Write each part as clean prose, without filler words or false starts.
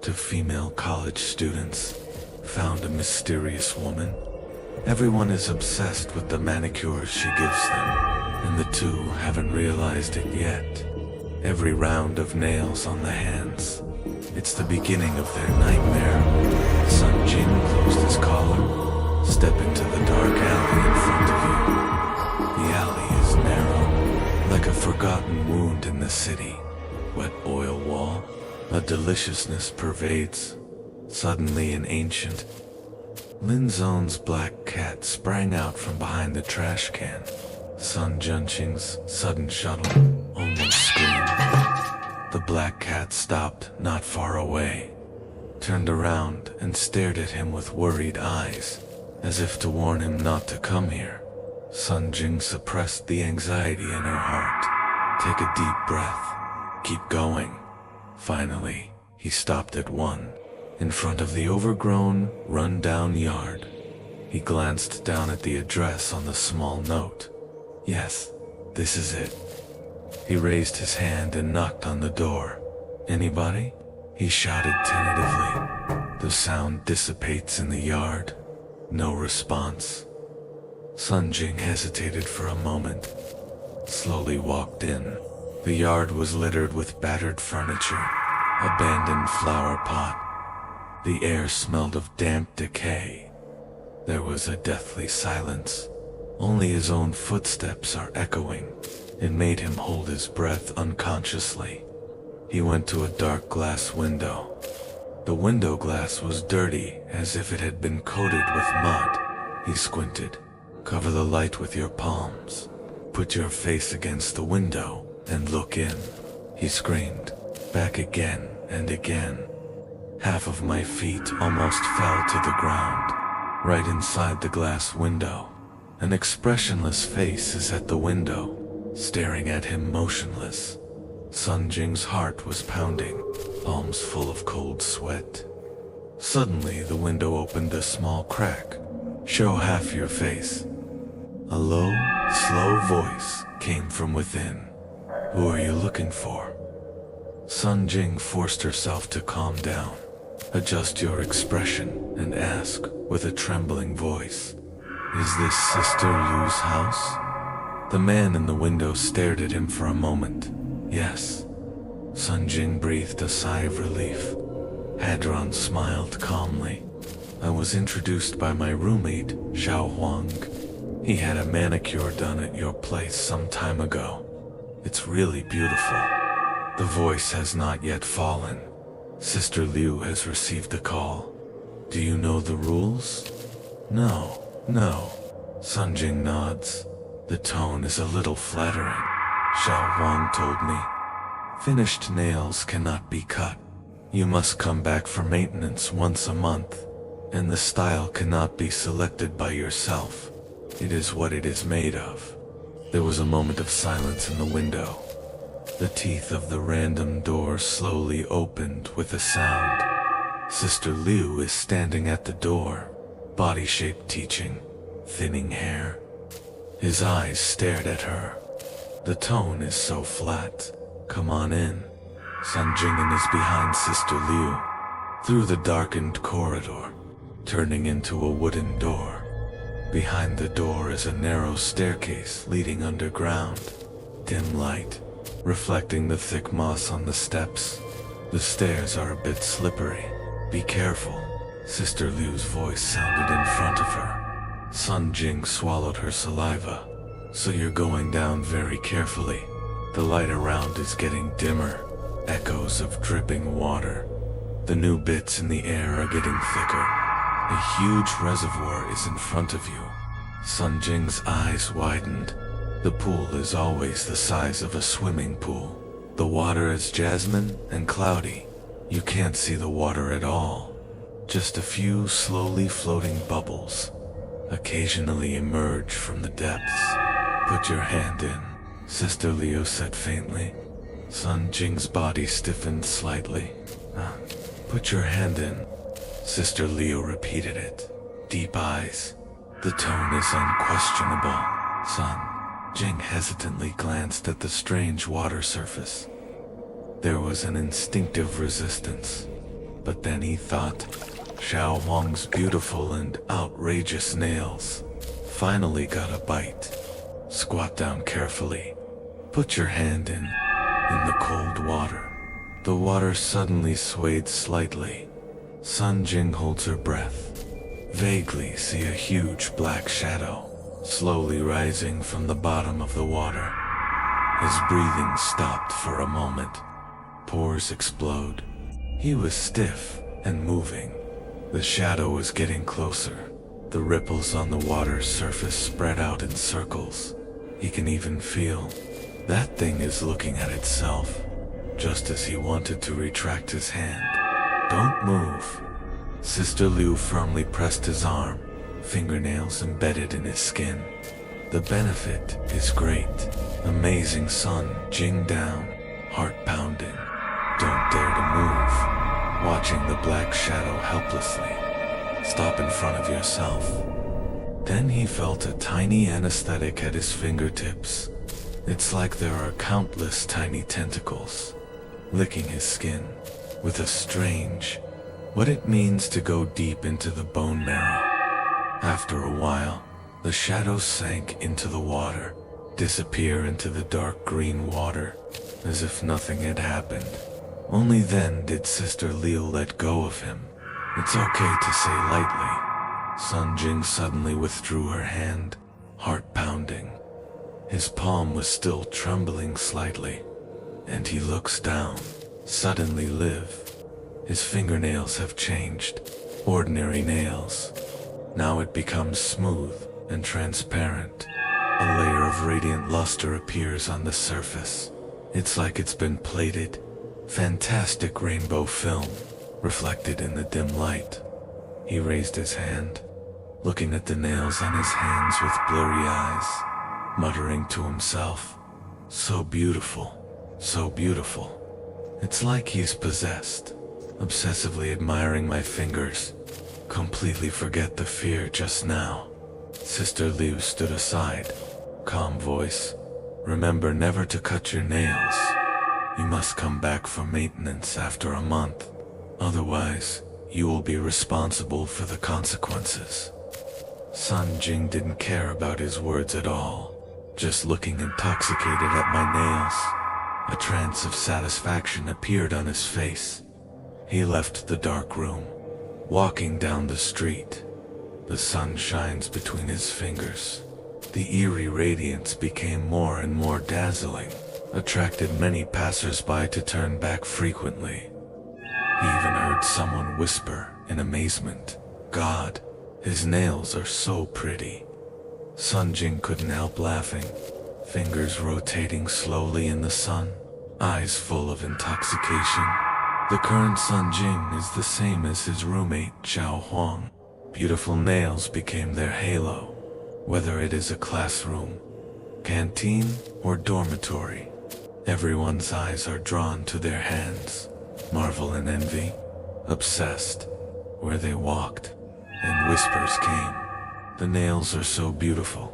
to female college students, found a mysterious woman. Everyone is obsessed with the manicures she gives them, and the two haven't realized it yet. Every round of nails on the hands, it's the beginning of their nightmare. Sun Jing closed his collar. Step into the dark alley in front of you. The alley is narrow, like a forgotten wound in the city. Wet oil wall, a deliciousness pervades. Suddenly an ancient Lin Zon's black cat sprang out from behind the trash can. Sun Junqing's sudden shuttle almost screamed. The black cat stopped not far away, turned around and stared at him with worried eyes, as if to warn him not to come here. Sun Jing suppressed the anxiety in her heart. Take a deep breath. Keep going. Finally, he stopped at one, in front of the overgrown, run-down yard. He glanced down at the address on the small note. Yes, this is it. He raised his hand and knocked on the door. Anybody? He shouted tentatively. The sound dissipates in the yard. No response. Sun Jing hesitated for a moment, slowly walked in. The yard was littered with battered furniture, abandoned flower pot. The air smelled of damp decay. There was a deathly silence. Only his own footsteps are echoing. It made him hold his breath unconsciously. He went to a dark glass window. The window glass was dirty, as if it had been coated with mud. He squinted. Cover the light with your palms. Put your face against the window and look in. He screamed. Back again and again. Half of my feet almost fell to the ground. Right inside the glass window, an expressionless face is at the window, staring at him motionless. Sun Jing's heart was pounding, palms full of cold sweat. Suddenly, the window opened a small crack. Show half your face. A low, slow voice came from within. Who are you looking for? Sun Jing forced herself to calm down. Adjust your expression and ask with a trembling voice. Is this Sister Liu's house? The man in the window stared at him for a moment. Yes. Sun Jing breathed a sigh of relief. Hadron smiled calmly. I was introduced by my roommate, Xiao Huang. He had a manicure done at your place some time ago. It's really beautiful. The voice has not yet fallen. Sister Liu has received a call. Do you know the rules? No. Sun Jing nods. The tone is a little flattering. Xiao Huang told me. Finished nails cannot be cut. You must come back for maintenance once a month, and the style cannot be selected by yourself. It is what it is made of. There was a moment of silence in the window. The teeth of the random door slowly opened with a sound. Sister Liu is standing at the door, body-shaped teaching, thinning hair. His eyes stared at her. The tone is so flat. Come on in. Sun Jing is behind Sister Liu, through the darkened corridor, turning into a wooden door. Behind the door is a narrow staircase leading underground. Dim light, reflecting the thick moss on the steps. The stairs are a bit slippery. Be careful. Sister Liu's voice sounded in front of her. Sun Jing swallowed her saliva. So you're going down very carefully. The light around is getting dimmer. Echoes of dripping water. The new bits in the air are getting thicker. A huge reservoir is in front of you. Sun Jing's eyes widened. The pool is always the size of a swimming pool. The water is jasmine and cloudy. You can't see the water at all. Just a few slowly floating bubbles occasionally emerge from the depths. Put your hand in, Sister Liu said faintly. Sun Jing's body stiffened slightly. Put your hand in. Sister Liu repeated it. Deep eyes. The tone is unquestionable. Sun Jing hesitantly glanced at the strange water surface. There was an instinctive resistance. But then he thought, Xiao Huang's beautiful and outrageous nails finally got a bite. Squat down carefully. Put your hand in the cold water. The water suddenly swayed slightly. Sun Jing holds her breath. Vaguely see a huge black shadow slowly rising from the bottom of the water. His breathing stopped for a moment. Pores explode. He was stiff and moving. The shadow was getting closer. The ripples on the water's surface spread out in circles. He can even feel that thing is looking at itself, just as he wanted to retract his hand. Don't move. Sister Liu firmly pressed his arm, fingernails embedded in his skin. The benefit is great. Amazing Sun Jing down, heart pounding. Don't dare to move. Watching the black shadow helplessly. Stop in front of yourself. Then he felt a tiny anesthetic at his fingertips. It's like there are countless tiny tentacles, licking his skin with a strange, what it means to go deep into the bone marrow. After a while, the shadow sank into the water, disappear into the dark green water, as if nothing had happened. Only then did Sister Liu let go of him. It's okay to say lightly. Sun Jing suddenly withdrew her hand, heart pounding. His palm was still trembling slightly, and he looks down. Suddenly live. His fingernails have changed. Ordinary nails. Now it becomes smooth and transparent. A layer of radiant luster appears on the surface. It's like it's been plated. Fantastic rainbow film, reflected in the dim light. He raised his hand, looking at the nails on his hands with blurry eyes, muttering to himself, so beautiful, so beautiful. It's like he's possessed, obsessively admiring my fingers, completely forget the fear just now. Sister Liu stood aside, calm voice, remember never to cut your nails. You must come back for maintenance after a month, otherwise you will be responsible for the consequences. Sun Jing didn't care about his words at all, just looking intoxicated at my nails. A trance of satisfaction appeared on his face. He left the dark room, walking down the street. The sun shines between his fingers. The eerie radiance became more and more dazzling, attracted many passers-by to turn back frequently. He even heard someone whisper in amazement, God, his nails are so pretty. Sun Jing couldn't help laughing, fingers rotating slowly in the sun, eyes full of intoxication. The current Sun Jing is the same as his roommate Xiao Huang. Beautiful nails became their halo, whether it is a classroom, canteen, or dormitory. Everyone's eyes are drawn to their hands, marvel and envy, obsessed, where they walked, and whispers came. The nails are so beautiful.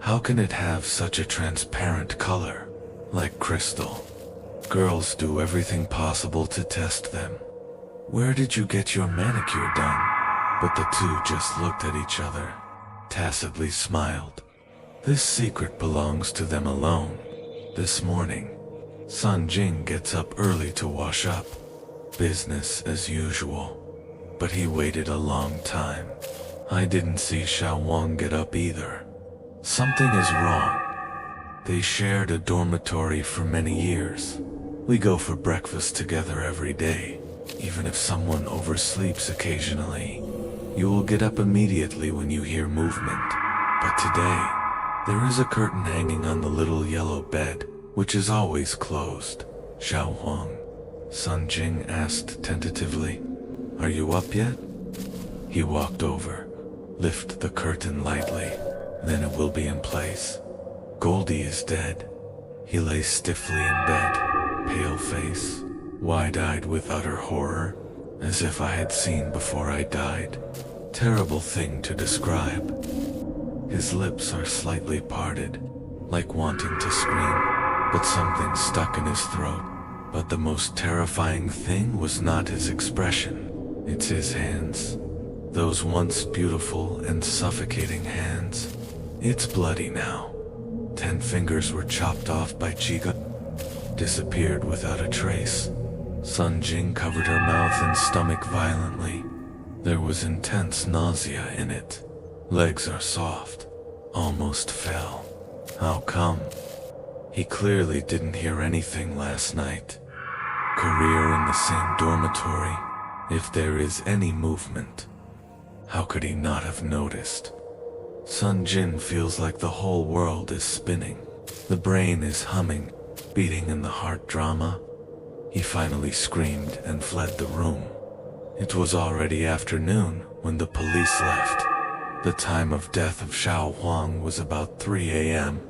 How can it have such a transparent color, like crystal? Girls do everything possible to test them. Where did you get your manicure done? But the two just looked at each other, tacitly smiled. This secret belongs to them alone. This morning, Sun Jing gets up early to wash up. Business as usual. But he waited a long time. I didn't see Xiao Wang get up either. Something is wrong. They shared a dormitory for many years. We go for breakfast together every day. Even if someone oversleeps occasionally, you will get up immediately when you hear movement. But today, there is a curtain hanging on the little yellow bed, which is always closed. Xiao Huang, Sun Jing asked tentatively, are you up yet? He walked over, lift the curtain lightly, then it will be in place. Goldie is dead. He lay stiffly in bed, pale face, wide-eyed with utter horror, as if I had seen before I died. Terrible thing to describe. His lips are slightly parted, like wanting to scream, but something stuck in his throat. But the most terrifying thing was not his expression. It's his hands. Those once beautiful and suffocating hands. It's bloody now. 10 fingers were chopped off by Chiga. Disappeared without a trace. Sun Jing covered her mouth and stomach violently. There was intense nausea in it. Legs are soft. Almost fell. How come? He clearly didn't hear anything last night. Career in the same dormitory. If there is any movement, how could he not have noticed? Sun Jin feels like the whole world is spinning. The brain is humming, beating in the heart drama. He finally screamed and fled the room. It was already afternoon when the police left. The time of death of Xiao Huang was about 3 a.m.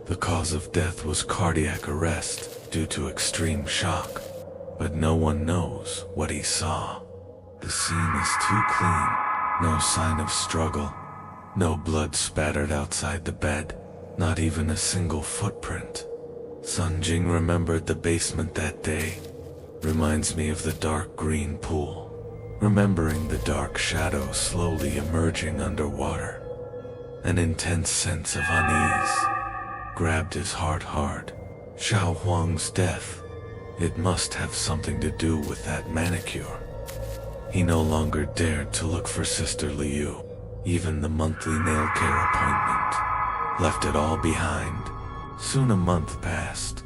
The cause of death was cardiac arrest due to extreme shock, but no one knows what he saw. The scene is too clean, no sign of struggle, no blood spattered outside the bed, not even a single footprint. Sun Jing remembered the basement that day. Reminds me of the dark green pool, remembering the dark shadow slowly emerging underwater. An intense sense of unease grabbed his heart hard. Xiao Huang's death, it must have something to do with that manicure. He no longer dared to look for Sister Liu. Even the monthly nail care appointment left it all behind. Soon a month passed.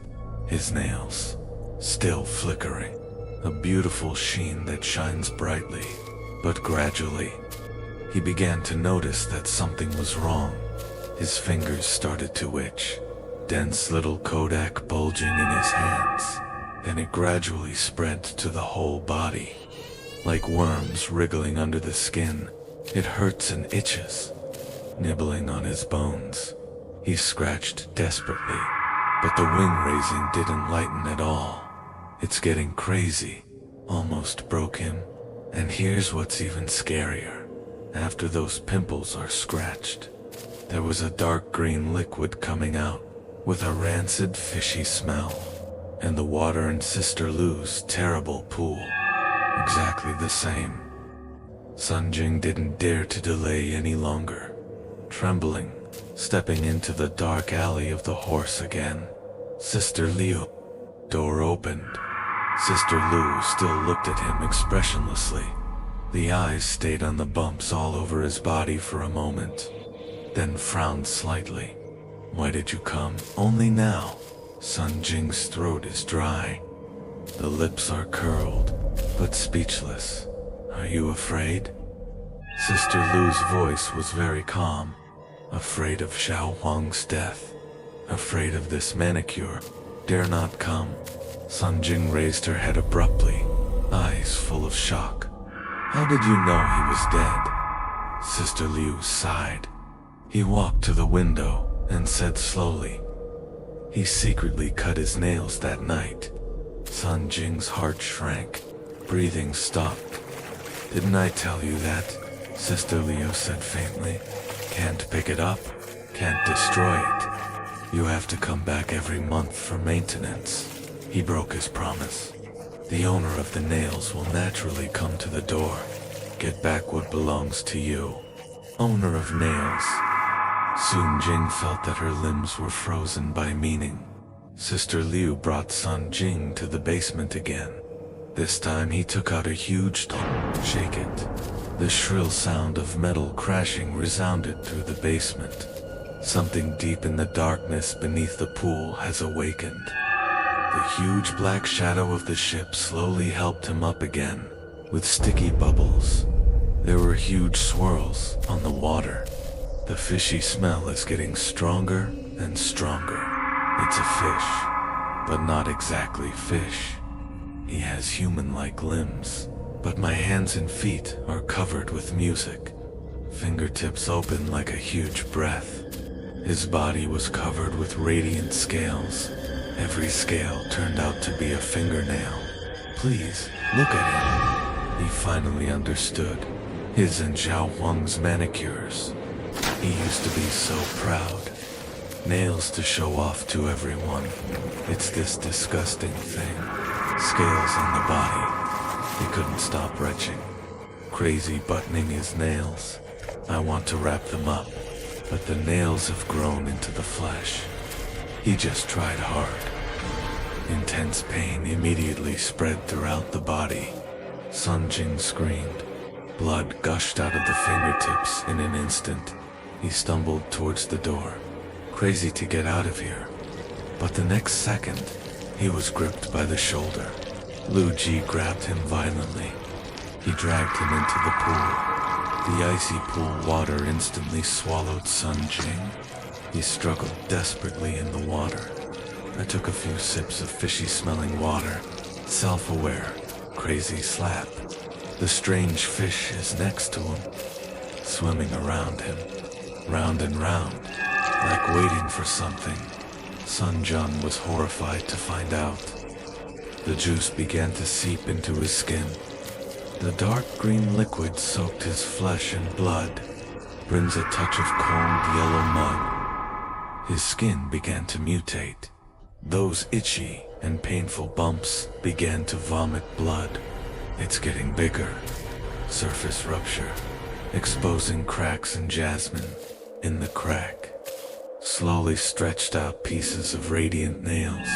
His nails, still flickering, a beautiful sheen that shines brightly. But gradually, he began to notice that something was wrong. His fingers started to itch, dense little kodak bulging in his hands. Then it gradually spread to the whole body. Like worms wriggling under the skin, it hurts and itches, nibbling on his bones. He scratched desperately, but the wing raising didn't lighten at all. It's getting crazy, almost broke him. And here's what's even scarier. After those pimples are scratched, there was a dark green liquid coming out with a rancid fishy smell. And the water in Sister Lu's terrible pool, exactly the same. Sun Jing didn't dare to delay any longer. Trembling, stepping into the dark alley of the horse again. Sister Liu. Door opened. Sister Lu still looked at him expressionlessly. The eyes stayed on the bumps all over his body for a moment, then frowned slightly. Why did you come only now? Sun Jing's throat is dry. The lips are curled, but speechless. Are you afraid? Sister Lu's voice was very calm. Afraid of Xiao Huang's death. Afraid of this manicure. Dare not come. Sun Jing raised her head abruptly, eyes full of shock. How did you know he was dead? Sister Liu sighed. He walked to the window and said slowly, he secretly cut his nails that night. Sun Jing's heart shrank. Breathing stopped. Didn't I tell you that? Sister Liu said faintly. Can't pick it up. Can't destroy it. You have to come back every month for maintenance. He broke his promise. The owner of the nails will naturally come to the door. Get back what belongs to you. Owner of nails. Sun Jing felt that her limbs were frozen by meaning. Sister Liu brought Sun Jing to the basement again. This time he took out a huge tool. Shake it. The shrill sound of metal crashing resounded through the basement. Something deep in the darkness beneath the pool has awakened. The huge black shadow of the ship slowly helped him up again, with sticky bubbles. There were huge swirls on the water. The fishy smell is getting stronger and stronger. It's a fish, but not exactly fish. He has human-like limbs, but my hands and feet are covered with music. Fingertips open like a huge breath. His body was covered with radiant scales. Every scale turned out to be a fingernail. Please, look at him. He finally understood. His and Xiao Huang's manicures. He used to be so proud. Nails to show off to everyone. It's this disgusting thing. Scales on the body. He couldn't stop retching. Crazy buttoning his nails. I want to wrap them up, but the nails have grown into the flesh. He just tried hard. Intense pain immediately spread throughout the body. Sun Jing screamed. Blood gushed out of the fingertips in an instant. He stumbled towards the door, crazy to get out of here. But the next second, he was gripped by the shoulder. Lu Ji grabbed him violently. He dragged him into the pool. The icy pool water instantly swallowed Sun Jing. He struggled desperately in the water. I took a few sips of fishy-smelling water. Self-aware, crazy slap. The strange fish is next to him, swimming around him, round and round, like waiting for something. Sun Jun was horrified to find out. The juice began to seep into his skin. The dark green liquid soaked his flesh and blood, brings a touch of cold yellow mud. His skin began to mutate. Those itchy and painful bumps began to vomit blood. It's getting bigger. Surface rupture, exposing cracks in jasmine. In the crack, slowly stretched out pieces of radiant nails.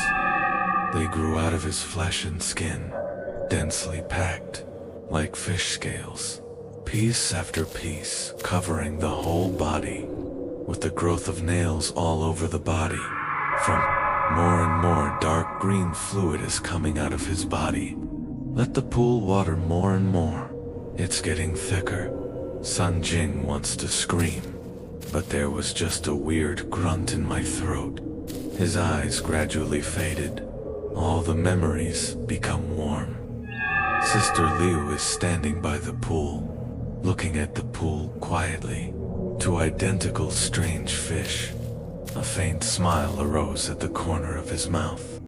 They grew out of his flesh and skin, densely packed, like fish scales, piece after piece, covering the whole body, with the growth of nails all over the body. From more and more dark green fluid is coming out of his body. Let the pool water more and more. It's getting thicker. Sun Jing wants to scream, but there was just a weird grunt in my throat. His eyes gradually faded. All the memories become warm. Sister Liu is standing by the pool, looking at the pool quietly. Two identical strange fish. A faint smile arose at the corner of his mouth.